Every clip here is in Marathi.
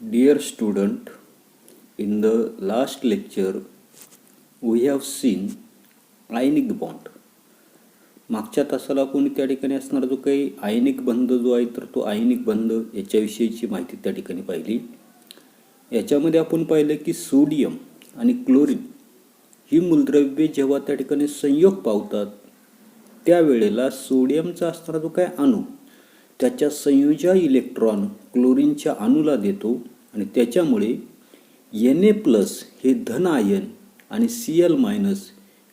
Dear student, in the last lecture we have seen ionic bond. मागच्या तासाला कोणी त्या ठिकाणी असणारा जो काही आयनिक बंध जो आहे तर तो आयनिक बंध याच्याविषयीची माहिती त्या ठिकाणी पाहिली. याच्यामध्ये आपण पाहिलं की सोडियम आणि क्लोरीन ही मूलद्रव्ये जेव्हा त्या ठिकाणी संयोग पावतात त्यावेळेला सोडियमचा असणारा जो काय अणू त्याच्या संयोजी इलेक्ट्रॉन क्लोरीनच्या अणूला देतो आणि त्याच्यामुळे Na+ हे धन आयन आणि Cl-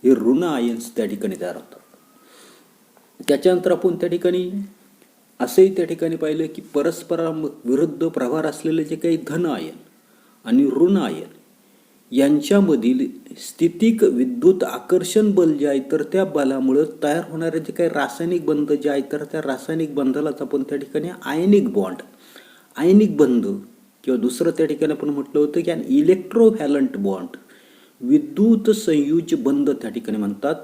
हे ऋण आयन्स त्या ठिकाणी तयार होतात. त्याच्यानंतर आपण त्या ठिकाणी असंही त्या ठिकाणी पाहिलं की परस्परा विरुद्ध प्रभार असलेले जे काही धन आयन आणि ऋण आयन यांच्यामधील स्थितिक विद्युत आकर्षण बल जे आहे तर त्या बलामुळे तयार होणारे जे काही रासायनिक बंध जे आहे तर त्या रासायनिक बंधालाच आपण त्या ठिकाणी आयनिक बॉन्ड आयनिक बंध किंवा दुसरं त्या ठिकाणी आपण म्हटलं होतं की इलेक्ट्रोव्हॅलंट बॉन्ड विद्युत संयुज बंध त्या ठिकाणी म्हणतात.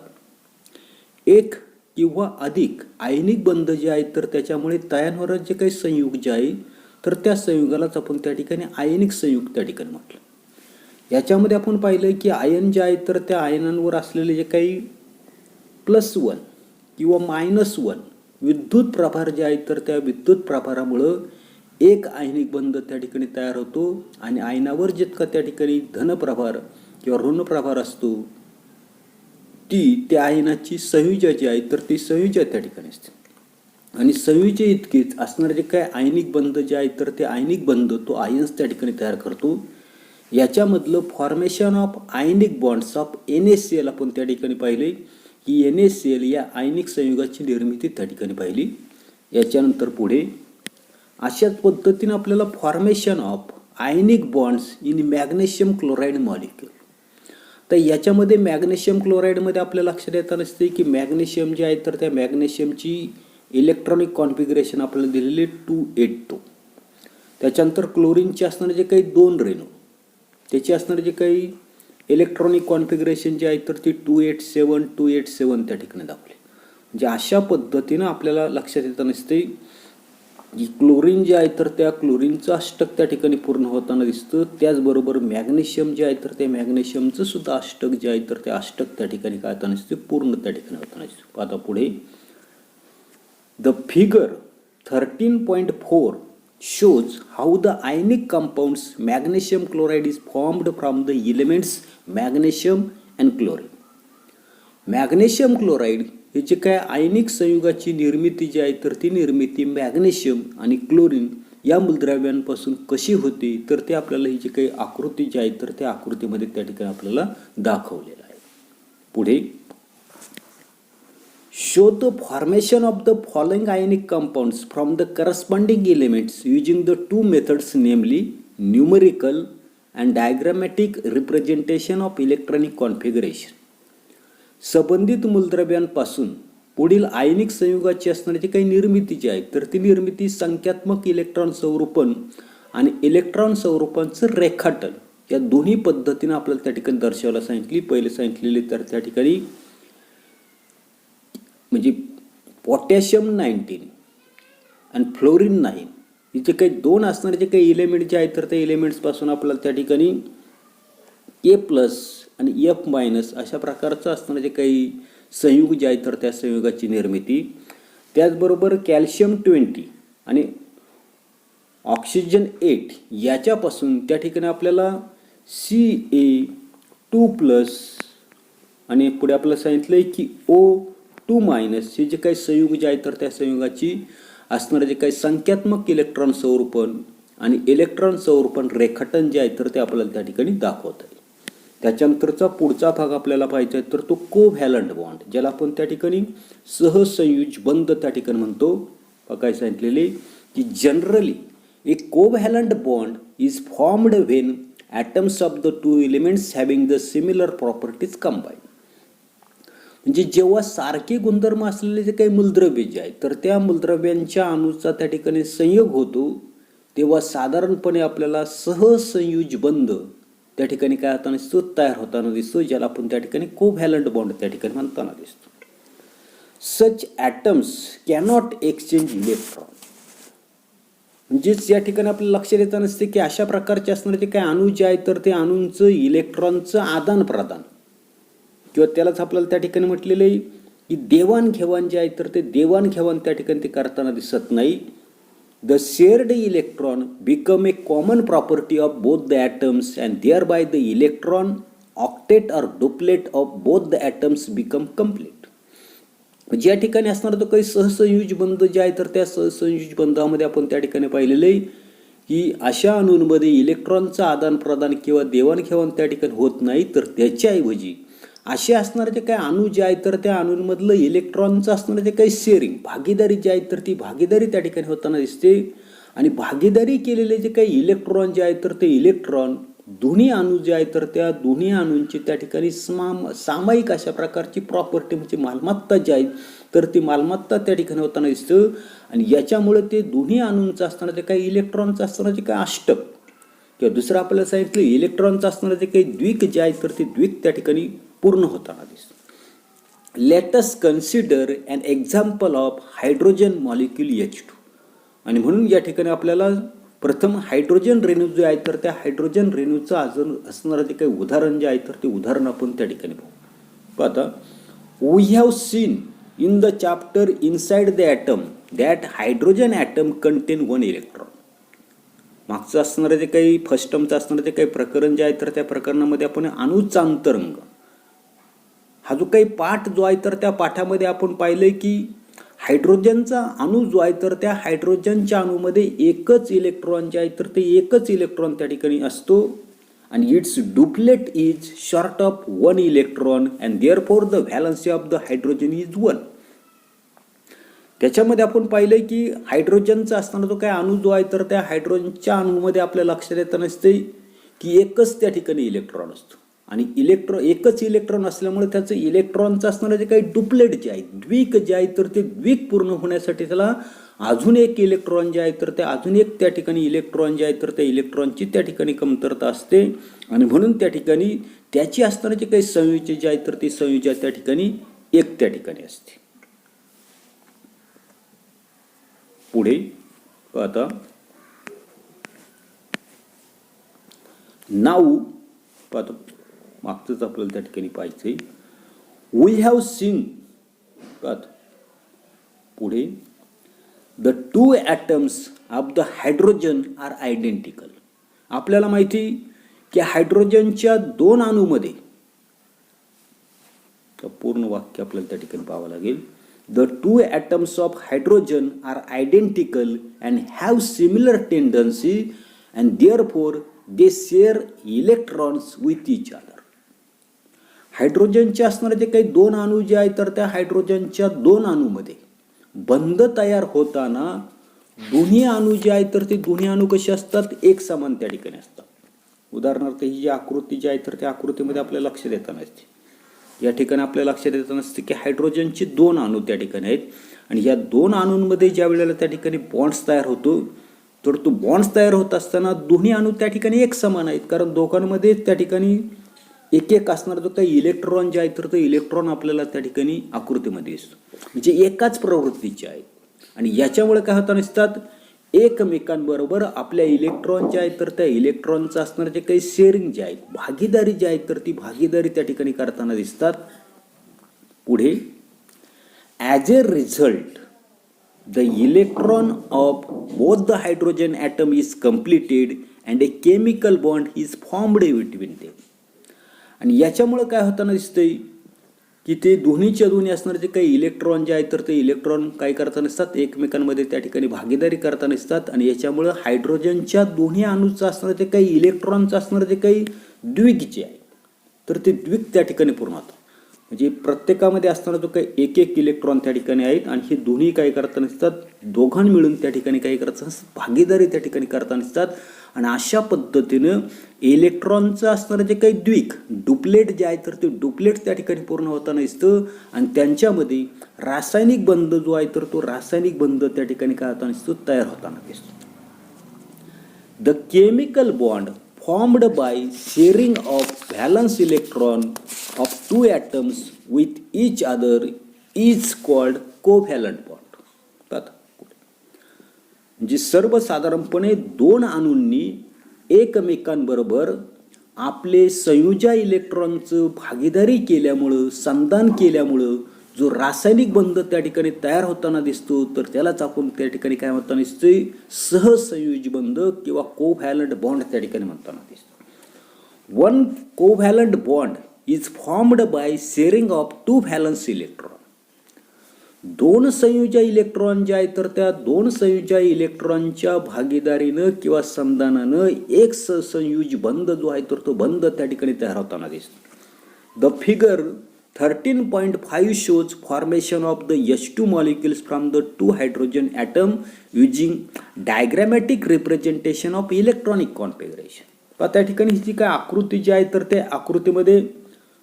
एक किंवा अधिक आयनिक बंध जे आहेत तर त्याच्यामुळे तयार होणारे जे काही संयुग जे आहे तर त्या संयुगालाच आपण त्या ठिकाणी आयनिक संयुग त्या ठिकाणी म्हटलं. याच्यामध्ये आपण पाहिलं की आयन जे आहेत तर त्या आयनांवर असलेले जे काही +1 किंवा -1 विद्युत प्रभार जे आहेत तर त्या विद्युत प्रभारामुळं एक आयनिक बंध त्या ठिकाणी तयार होतो आणि आयनावर जितका त्या ठिकाणी धनप्रभार किंवा ऋण प्रभार असतो ती त्या आयनाची संयुजा जी आहे तर ती संयुजा त्या ठिकाणी असते आणि संयुजे इतकीच असणारे जे काय आयनिक बंध जे आहेत तर ते आयनिक बंध तो आयन्स त्या ठिकाणी तयार करतो. याच्यामधलं formation of ionic bonds of NaCl आपण त्या ठिकाणी पाहिले की NaCl या आयनिक संयुगाची निर्मिती त्या ठिकाणी पाहिली. याच्यानंतर पुढे अशाच पद्धतीने आपल्याला formation of ionic bonds in magnesium chloride molecule. तर याच्यामध्ये मॅग्नेशियम क्लोराईडमध्ये आपल्या लक्षात येत असते की मॅग्नेशियम जे आहे तर त्या मॅग्नेशियमची इलेक्ट्रॉनिक कॉन्फिगरेशन आपल्याला दिलेली 282. त्याच्यानंतर क्लोरीनचे असणारे जे काही 2 रेणू त्याची असणारे जे काही इलेक्ट्रॉनिक कॉन्फिगरेशन जे आहे तर ती 287 त्या ठिकाणी दाखवली. म्हणजे अशा पद्धतीनं आपल्याला लक्षात येत नसते की क्लोरीन जे आहे तर त्या क्लोरीनचं अष्टक त्या ठिकाणी पूर्ण होताना दिसतं. त्याचबरोबर मॅग्नेशियम जे आहे तर त्या मॅग्नेशियमचं सुद्धा अष्टक जे आहे तर ते अष्टक त्या ठिकाणी काय होताना दिसते पूर्ण त्या ठिकाणी होताना दिसतो. आता पुढे the figure 13.4 shows how the ionic compounds magnesium chloride is formed from the elements magnesium and chlorine. Magnesium chloride हे जे काय आयनिक संयुगाची निर्मिती जी आहे तर ती निर्मिती मॅग्नेशियम आणि क्लोरीन या मूलद्रव्यांपासून कशी होते तर ते आपल्याला ही जी काही आकृती जी आहे तर त्या आकृतीमध्ये त्या ठिकाणी आपल्याला दाखवलेलं आहे. पुढे show the formation of the following ionic compounds from the corresponding elements using the two methods, namely numerical and diagrammatic representation of electronic configuration. संबंधित मूलद्रव्यांपासून पुढील आयनिक संयुगाची असणारी काही निर्मिती जी आहे तर ती निर्मिती संख्यात्मक इलेक्ट्रॉन संरूपण आणि इलेक्ट्रॉन संरूपांचं रेखाटन या दोन्ही पद्धतीने आपल्याला त्या ठिकाणी दर्शवायला सांगितली. पहिले सांगितलेले तर त्या ठिकाणी म्हणजे पोटॅशियम 19 आणि फ्लोरीन 9 हे जे काही 2 असणारे जे काही एलिमेंट जे आहेत तर त्या एलिमेंट्सपासून आपल्याला त्या ठिकाणी A+ आणि F- अशा प्रकारचं असणारं जे काही संयुग जे आहेत तर त्या संयुगाची निर्मिती. त्याचबरोबर कॅल्शियम 20 आणि ऑक्सिजन 8 याच्यापासून त्या ठिकाणी आपल्याला Ca2+ आणि पुढे आपल्याला सांगितलं आहे की O2- हे जे काही संयुग जे आहेत तर त्या संयुगाची असणारे जे काही संख्यात्मक इलेक्ट्रॉन संरूपण आणि इलेक्ट्रॉन संरूपण रेखाटन जे आहे तर ते आपल्याला त्या ठिकाणी दाखवत आहे. त्याच्यानंतरचा पुढचा भाग आपल्याला पाहायचा आहे तर तो कोव्हॅलंट बॉन्ड ज्याला आपण त्या ठिकाणी सहसंयुज बंध त्या ठिकाणी म्हणतो. काय सांगितलेले की generally a covalent bond is formed when atoms of the 2 elements having the similar properties combine. म्हणजे जेव्हा सारखे गुणधर्म असलेले जे काही मूलद्रव्य जे आहेत तर त्या मूलद्रव्यांच्या अणूचा त्या ठिकाणी संयोग होतो तेव्हा साधारणपणे आपल्याला सहसंयुज बंध त्या ठिकाणी काय होताना दिसतो तयार होताना दिसतो ज्याला आपण त्या ठिकाणी कोव्हॅलंट बॉन्ड त्या ठिकाणी म्हणताना दिसतो. सच ॲटम्स कॅनॉट एक्सचेंज इलेक्ट्रॉन. म्हणजेच या ठिकाणी आपल्याला लक्षात येत नसते की अशा प्रकारचे असणारे जे काही अणू जे आहेत तर ते अणूंचं इलेक्ट्रॉनचं आदान प्रदान किंवा त्यालाच आपल्याला त्या ठिकाणी म्हटलेलं आहे की देवाणघेवाण जे आहे तर ते देवाणघेवाण त्या ठिकाणी ते करताना दिसत नाही. The shared electron become a common property of both the atoms and thereby the electron octet or duplet of both the atoms become complete. ज्या ठिकाणी असणार तो काही सहसंयुज बंध जे आहे तर त्या सहसंयुज बंधामध्ये आपण त्या ठिकाणी पाहिलेलं आहे की अशा अणूंमध्ये इलेक्ट्रॉनचं आदान प्रदान किंवा देवाणघेवाण त्या ठिकाणी होत नाही, तर त्याच्याऐवजी असे असणारे जे काही अणू जे आहेत तर त्या अणूंमधलं इलेक्ट्रॉनचं असणारं जे काही शेअरिंग भागीदारी जी आहे तर ती भागीदारी त्या ठिकाणी होताना दिसते. आणि भागीदारी केलेले जे काही इलेक्ट्रॉन जे आहेत तर ते इलेक्ट्रॉन दोन्ही अणू जे आहेत तर त्या दोन्ही अणूंची त्या ठिकाणी सामायिक अशा प्रकारची प्रॉपर्टी म्हणजे मालमत्ता जी आहे तर ती मालमत्ता त्या ठिकाणी होताना दिसतं. आणि याच्यामुळे ते दोन्ही अणूंचं असणारं जे काही इलेक्ट्रॉनचं असणारं जे काही अष्टक किंवा दुसरं आपल्याला सांगितलं इलेक्ट्रॉनचं असणारं जे काही द्विक जे आहेत तर ते द्विक त्या ठिकाणी पूर्ण होताना दिसतं. Let us consider an example of hydrogen molecule H2. आणि म्हणून या ठिकाणी आपल्याला प्रथम हायड्रोजन रेणू जे आहेत तर त्या हायड्रोजन रेणूचं अजून असणारं जे काही उदाहरण जे आहे तर ते उदाहरण आपण त्या ठिकाणी पाहू. आता we have seen in the chapter inside the atom that hydrogen atom contain 1 electron. मागचं असणारं जे काही फर्स्ट टर्मचं असणारं जे काही प्रकरण जे आहे तर त्या प्रकरणामध्ये आपण अणूचा अंतरंग हा जो काही पाठ जो आहे तर त्या पाठामध्ये आपण पाहिलंय की हायड्रोजनचा अणू जो आहे तर त्या हायड्रोजनच्या अणूमध्ये एकच इलेक्ट्रॉन जे आहे तर ते एकच इलेक्ट्रॉन त्या ठिकाणी असतो आणि it's duplet is short of 1 electron and therefore the valency of the hydrogen is 1. त्याच्यामध्ये आपण पाहिलंय की हायड्रोजनचा असताना जो काही अणू जो आहे तर त्या हायड्रोजनच्या अणूमध्ये आपल्या लक्षात येत नसते की एकच त्या ठिकाणी इलेक्ट्रॉन असतो आणि एकच इलेक्ट्रॉन असल्यामुळे त्याचं इलेक्ट्रॉनचं असणारं जे काही डुप्लेट जे आहे द्विक जे आहे तर ते द्विक पूर्ण होण्यासाठी त्याला अजून एक इलेक्ट्रॉन जे आहे तर ते अजून एक त्या ठिकाणी इलेक्ट्रॉन जे आहे तर त्या इलेक्ट्रॉनची त्या ठिकाणी कमतरता असते आणि म्हणून त्या ठिकाणी त्याची असणारे जे काही संयुजे जे आहे तर ती संयुजा त्या ठिकाणी एक त्या ठिकाणी असते. पुढे आता नाऊ पाहतो मागचंच आपल्याला त्या ठिकाणी पाहायचंय. वी हॅव सीन पाहतो पुढे the 2 atoms of the hydrogen are identical. आपल्याला माहिती की हायड्रोजनच्या 2 अणूमध्ये पूर्ण वाक्य आपल्याला त्या ठिकाणी पाहावं लागेल. The 2 atoms of hydrogen are identical and have similar tendency and therefore they share electrons with each other. हायड्रोजनचे असणारे जे काही 2 अणू जे आहेत तर त्या हायड्रोजनच्या 2 अणूमध्ये बंध तयार होताना दोन्ही अणू जे आहेत तर ते दोन्ही अणू कसे असतात एक समान त्या ठिकाणी असतात. उदाहरणार्थ ही जी आकृती जी आहे तर त्या आकृतीमध्ये आपल्याला लक्षात येत नसते. या ठिकाणी आपल्याला लक्षात येत नसते की हायड्रोजनचे 2 अणू त्या ठिकाणी आहेत आणि या 2 अणूंमध्ये ज्या वेळेला त्या ठिकाणी बॉन्ड्स तयार होतो तर तो बॉन्ड्स तयार होत असताना दोन्ही अणू त्या ठिकाणी एक समान आहेत कारण दोघांमध्ये त्या ठिकाणी एक एक असणारा जो काही इलेक्ट्रॉन जे आहे तर तो इलेक्ट्रॉन आपल्याला त्या ठिकाणी आकृतीमध्ये दिसतो म्हणजे एकाच प्रवृत्तीचे आहेत. आणि याच्यामुळे काय होतं नसतात एकमेकांबरोबर आपल्या इलेक्ट्रॉन जे आहेत तर त्या इलेक्ट्रॉनचं असणारे जे काही शेअरिंग जे आहेत भागीदारी जी आहे तर ती भागीदारी त्या ठिकाणी करताना दिसतात. पुढे as a result the electron of both the hydrogen atom is completed and a chemical bond is formed between them. आणि याच्यामुळं काय होताना दिसतंय की ते दोन्हीच्या दोन्ही असणारे जे काही इलेक्ट्रॉन जे आहेत तर ते इलेक्ट्रॉन काय करताना असतात एकमेकांमध्ये त्या ठिकाणी भागीदारी करताना असतात आणि याच्यामुळं हायड्रोजनच्या दोन्ही अणूचं असणारं जे काही इलेक्ट्रॉनचं असणारं जे काही द्विक जे आहे तर ते द्विक त्या ठिकाणी पूर्ण होतं. म्हणजे प्रत्येकामध्ये असणारा जो काही एक एक इलेक्ट्रॉन त्या ठिकाणी आहेत आणि हे दोन्ही काय करताना असतात दोघां मिळून त्या ठिकाणी काय करतात भागीदारी त्या ठिकाणी करताना असतात. आणि अशा पद्धतीनं इलेक्ट्रॉनचं असणारं जे काही द्विक डुप्लेट जे आहे तर ते डुप्लेट त्या ठिकाणी पूर्ण होताना दिसतं आणि त्यांच्यामध्ये रासायनिक बंध जो आहे तर तो रासायनिक बंध त्या ठिकाणी काय होताना दिसतो तयार होताना दिसतो. The chemical bond formed by sharing of valence electron of 2 atoms with each other is called covalent bond. म्हणजे सर्वसाधारणपणे दोन अणूंनी एकमेकांबरोबर आपले संयोजा इलेक्ट्रॉनचं भागीदारी केल्यामुळं, संधान केल्यामुळं जो रासायनिक बंध त्या ठिकाणी तयार होताना दिसतो, तर त्यालाच आपण त्या ठिकाणी काय म्हणताना दिसतोय, सहसंयोजी बंध किंवा कोव्हॅलंट बॉन्ड त्या ठिकाणी म्हणताना दिसतो. One covalent bond is formed by sharing of two valence electron. दोन संयोजा इलेक्ट्रॉन जे आहेत तर त्या दोन संयोजा इलेक्ट्रॉनच्या भागीदारीनं किंवा संधानानं एक सहसंयोजी बंध जो आहे तर तो बंध त्या ठिकाणी तयार होताना दिसतो. The figure 13.5 shows formation of the H2 molecules from the two hydrogen atom using diagrammatic representation of electronic configuration. त्या ठिकाणी ही जी काय आकृती जी आहे तर त्या आकृतीमध्ये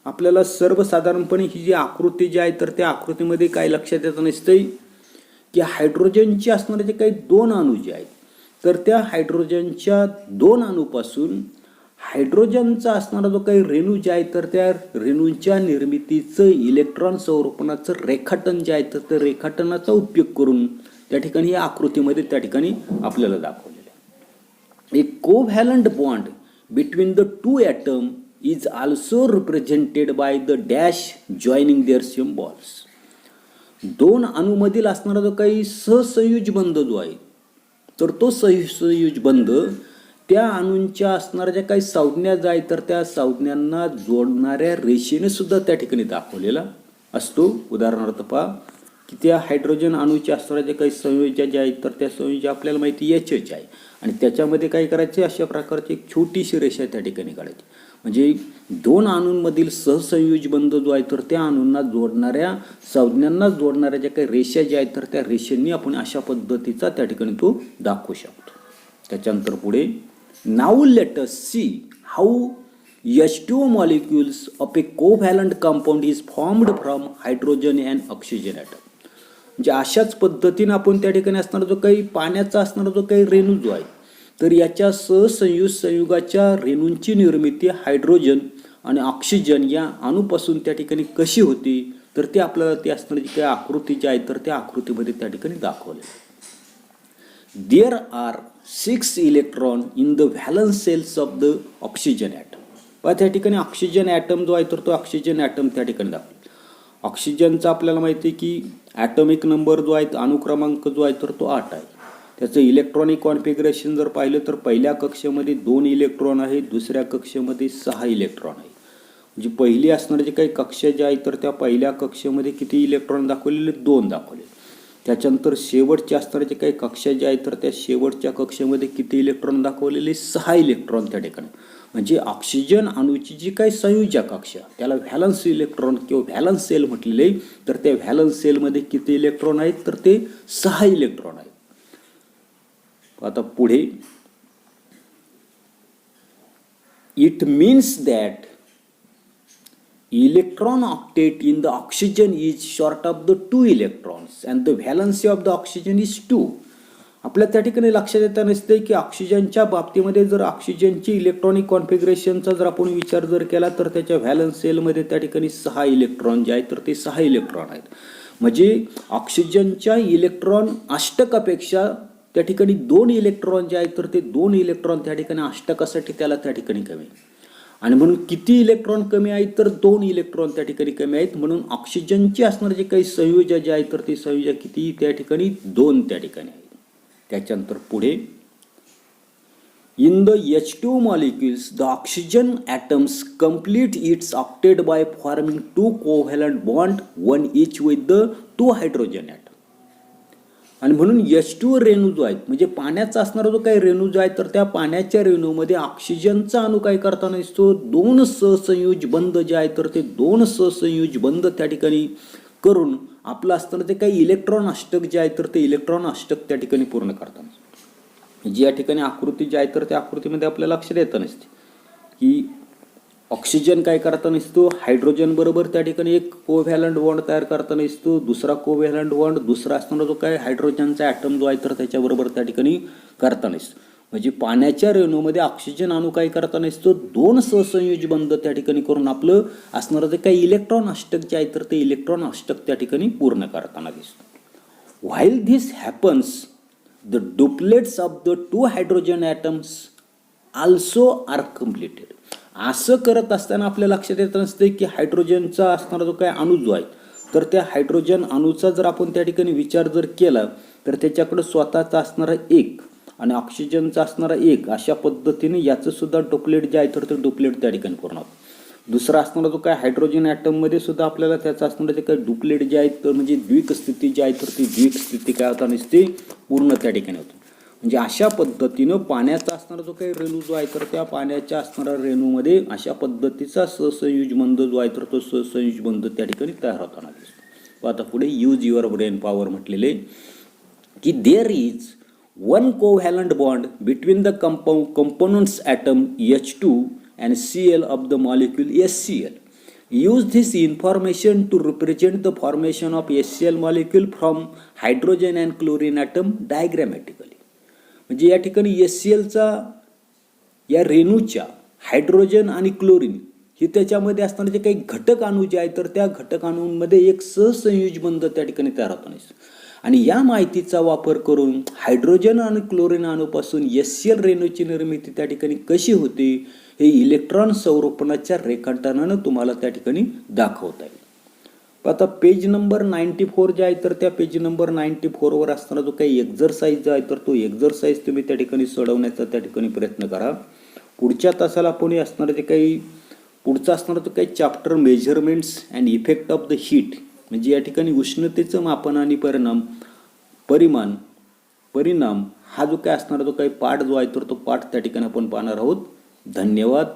आपल्याला सर्वसाधारणपणे ही जी आकृती जी आहे तर त्या आकृतीमध्ये काय लक्षात येतं नसतंय की हायड्रोजनचे असणारे जे काही दोन अणू जे आहेत तर त्या हायड्रोजनच्या दोन अणूपासून हायड्रोजनचा असणारा जो काही रेणू जे आहे तर त्या रेणूंच्या निर्मितीचं इलेक्ट्रॉन संरूपणाचं रेखाटन जे आहे तर त्या रेखाटनाचा उपयोग करून त्या ठिकाणी या आकृतीमध्ये त्या ठिकाणी आपल्याला दाखवलेलं आहे. एक covalent bond between the two atom is also represented by the dash joining their symbols. दोन अणूमधील असणारा जो काही सहसंयोज बंध जो आहे तर तो सहसंयोज बंध त्या अणूंच्या असणाऱ्या ज्या काही संज्ञा ज्या आहेत तर त्या संज्ञांना जोडणाऱ्या रेषेने सुद्धा त्या ठिकाणी दाखवलेला असतो. उदाहरणार्थ पहा की त्या हायड्रोजन अणूच्या असणाऱ्या ज्या काही संयोज्या ज्या आहेत तर त्या संयोज्या आपल्याला माहिती HH आहे आणि त्याच्यामध्ये काय करायचे, अशा प्रकारची एक छोटीशी रेषा त्या ठिकाणी काढायची. म्हणजे दोन अणूंमधील सहसंयोज बंध जो आहे तर त्या अणूंना जोडणाऱ्या संज्ञांना जोडणाऱ्या ज्या काही रेषा ज्या आहेत तर त्या रेषांनी आपण अशा पद्धतीचा त्या ठिकाणी तो दाखवू शकतो. त्याच्यानंतर पुढे now let us see how H2O molecules of a covalent compound is formed from hydrogen and oxygen atom. म्हणजे अशाच पद्धतीने आपण त्या ठिकाणी असणारा जो काही पाण्याचा असणारा जो काही रेणू जो आहे तर याच्या सहसंयुज संयुगाच्या रेणूंची निर्मिती हायड्रोजन आणि ऑक्सिजन या अणूपासून त्या ठिकाणी कशी होती तर ते आपल्याला ते असणारी जी काही आकृती जी आहे तर त्या आकृतीमध्ये त्या ठिकाणी दाखवले. There are 6 electrons in the valence cells of the oxygen atom. पण त्या ठिकाणी ऑक्सिजन ॲटम जो आहे तर तो ऑक्सिजन ॲटम त्या ठिकाणी दाखवतो. ऑक्सिजनचा आपल्याला माहिती आहे की ॲटॉमिक नंबर जो आहे अणुक्रमांक जो आहे तर तो 8 आहे. त्याचं इलेक्ट्रॉनिक कॉन्फिगरेशन जर पाहिलं तर पहिल्या कक्षेमध्ये 2 इलेक्ट्रॉन आहेत, दुसऱ्या कक्षेमध्ये 6 इलेक्ट्रॉन आहेत. म्हणजे पहिली असणारे जे काही कक्षा ज्या आहेत तर त्या पहिल्या कक्षेमध्ये किती इलेक्ट्रॉन दाखवलेले, 2 दाखवले. त्याच्यानंतर शेवटच्या असणारे जे काही कक्षा ज्या आहेत तर त्या शेवटच्या कक्षेमध्ये किती इलेक्ट्रॉन दाखवलेले, 6 इलेक्ट्रॉन त्या ठिकाणी. म्हणजे ऑक्सिजन अणूची जी काही संयोजक कक्षा त्याला व्हॅलन्स इलेक्ट्रॉन किंवा व्हॅलन्स सेल म्हटलेले आहे तर त्या व्हॅलन्स सेलमध्ये किती इलेक्ट्रॉन आहेत तर ते 6 इलेक्ट्रॉन आहेत. आता पुढे it means that electron octet in the oxygen is short of the 2 electrons and the valency of the oxygen is 2. आपल्या त्या ठिकाणी लक्षात येता नसते की ऑक्सिजनच्या बाबतीमध्ये जर ऑक्सिजनची इलेक्ट्रॉनिक कॉन्फिगरेशनचा जर आपण विचार जर केला तर त्याच्या व्हॅलन्स सेलमध्ये त्या ठिकाणी 6 इलेक्ट्रॉन जे आहेत तर ते 6 इलेक्ट्रॉन आहेत. म्हणजे ऑक्सिजनच्या इलेक्ट्रॉन अष्टकापेक्षा त्या ठिकाणी 2 इलेक्ट्रॉन जे आहेत तर ते 2 इलेक्ट्रॉन त्या ठिकाणी अष्टकासाठी त्याला त्या ठिकाणी कमी आणि म्हणून किती इलेक्ट्रॉन कमी आहेत तर 2 इलेक्ट्रॉन त्या ठिकाणी कमी आहेत. म्हणून ऑक्सिजनची असणारे जे काही संयोजक जे आहेत तर ते संयोजक किती त्या ठिकाणी 2 त्या ठिकाणी आहेत. त्याच्यानंतर पुढे in the H2 molecules the oxygen atoms complete its octet by forming 2 covalent bond, one each with the 2 hydrogen atom. आणि म्हणून H2 रेणू जो आहे म्हणजे पाण्याचा असणारा जो काही रेणू जो आहे तर त्या पाण्याच्या रेणूमध्ये ऑक्सिजनचा अणू काय करताना दिसतो, 2 सहसंयोज बंध जे आहे तर ते 2 सहसंयोज बंध त्या ठिकाणी करून आपलं असताना ते काही इलेक्ट्रॉन अष्टक जे आहे तर ते इलेक्ट्रॉन अष्टक त्या ठिकाणी पूर्ण करताना जी या ठिकाणी आकृती जी आहे तर त्या आकृतीमध्ये आपल्याला लक्षात येतं नसते की ऑक्सिजन काय करताना दिसतो, हायड्रोजन बरोबर त्या ठिकाणी एक कोव्हॅलंट बॉन्ड तयार करताना दिसतो, दुसरा कोव्हॅलंट बॉन्ड दुसरा असणारा जो काय हायड्रोजनचा ॲटम जो आहे तर त्याच्याबरोबर त्या ठिकाणी करताना दिसतो. म्हणजे पाण्याच्या रेणूमध्ये ऑक्सिजन अणू काय करताना दिसतो, 2 सहसंयोज बंध त्या ठिकाणी करून आपलं असणारं जे काही इलेक्ट्रॉन अष्टक जे आहे तर ते इलेक्ट्रॉन अष्टक त्या ठिकाणी पूर्ण करताना दिसतो. While this happens the duplets of the 2 hydrogen atoms also are completed. असं करत असताना आपल्या लक्षात येत नसते की हायड्रोजनचा असणारा जो काय अणू जो आहे, तर त्या हायड्रोजन अणूचा जर आपण त्या ठिकाणी विचार जर केला तर त्याच्याकडं स्वतःचा असणारा एक आणि ऑक्सिजनचा असणारा एक, अशा पद्धतीने याचं सुद्धा डुप्लेट जे आहे तर ते डुप्लेट त्या ठिकाणी पूर्ण होतं. दुसरा असणारा जो काय हायड्रोजन ॲटममध्ये सुद्धा आपल्याला त्याचं असणारं जे काय डुप्लेट जे आहेत तर म्हणजे द्विक स्थिती जी आहे तर ती द्विक स्थिती काय होता नसते पूर्ण त्या ठिकाणी होतं. म्हणजे अशा पद्धतीनं पाण्याचा असणारा जो काही रेणू जो आहे तर त्या पाण्याच्या असणाऱ्या रेणूमध्ये अशा पद्धतीचा सहसंयुज बंध जो आहे तर तो सहसंयुज बंध त्या ठिकाणी तयार होताना दिसतो. आता पुढे यूज युअर ब्रेन पॉवर म्हटलेले की there is one covalent bond between the components atom H2 and Cl of the molecule HCl. Use this information to represent the formation of HCl molecule from hydrogen and chlorine atom diagrammatically. म्हणजे या ठिकाणी HClचा या रेणूच्या हायड्रोजन आणि क्लोरीन हे त्याच्यामध्ये असणारे जे काही घटक अणू जे आहेत तर त्या घटक अणूंमध्ये एक सहसंयुज बंध त्या ठिकाणी तयार होतो नाही. आणि या माहितीचा वापर करून हायड्रोजन आणि क्लोरीन अणूपासून HCl रेणूची निर्मिती त्या ठिकाणी कशी होते हे इलेक्ट्रॉन संरूपणाच्या रेखाटनानं तुम्हाला त्या ठिकाणी दाखवता येईल. आता पेज नंबर 94 जे आहे तर त्या पेज नंबर 94वर असणारा जो काही एक्झरसाइज जो आहे तर तो एक्झरसाइज तुम्ही त्या ठिकाणी सोडवण्याचा त्या ठिकाणी प्रयत्न करा. पुढच्या तासाला आपण असणारं जे काही पुढचा असणारा तो काही chapter measurements and effect of the heat, म्हणजे या ठिकाणी उष्णतेचं मापन आणि परिणाम हा जो काय असणारा जो काही पाठ जो आहे तर तो पाठ त्या ठिकाणी आपण पाहणार आहोत. धन्यवाद.